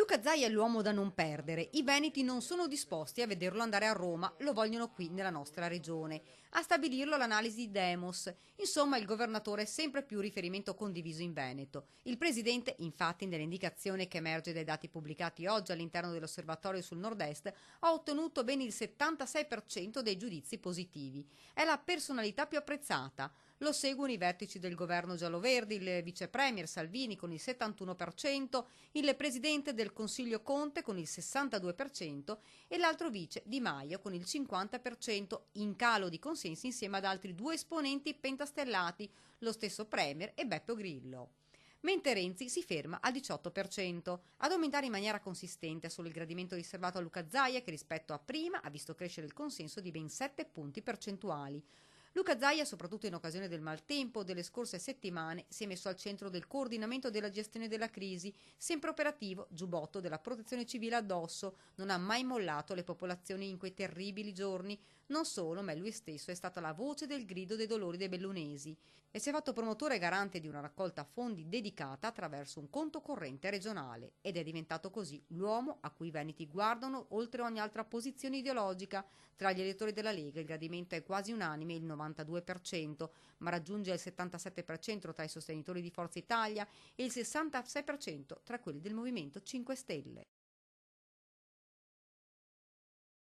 Luca Zaia è l'uomo da non perdere. I veneti non sono disposti a vederlo andare a Roma, lo vogliono qui nella nostra regione. A stabilirlo l'analisi di Demos. Insomma, il governatore è sempre più riferimento condiviso in Veneto. Il presidente, infatti, nell'indicazione che emerge dai dati pubblicati oggi all'interno dell'osservatorio sul nord-est, ha ottenuto ben il 76% dei giudizi positivi. È la personalità più apprezzata. Lo seguono i vertici del governo giallo-verdi, il vice premier Salvini con il 71%, il presidente del Consiglio Conte con il 62% e l'altro vice Di Maio con il 50%, in calo di consensi insieme ad altri due esponenti pentastellati, lo stesso premier e Beppe Grillo. Mentre Renzi si ferma al 18%. Ad aumentare in maniera consistente solo il gradimento riservato a Luca Zaia, che rispetto a prima ha visto crescere il consenso di ben 7 punti percentuali. Luca Zaia, soprattutto in occasione del maltempo delle scorse settimane, si è messo al centro del coordinamento della gestione della crisi, sempre operativo, giubbotto della protezione civile addosso, non ha mai mollato le popolazioni in quei terribili giorni. Non solo, ma lui stesso è stata la voce del grido dei dolori dei bellunesi e si è fatto promotore e garante di una raccolta fondi dedicata attraverso un conto corrente regionale ed è diventato così l'uomo a cui i veneti guardano oltre ogni altra posizione ideologica. Tra gli elettori della Lega il gradimento è quasi unanime, il 92%, ma raggiunge il 77% tra i sostenitori di Forza Italia e il 66% tra quelli del Movimento 5 Stelle.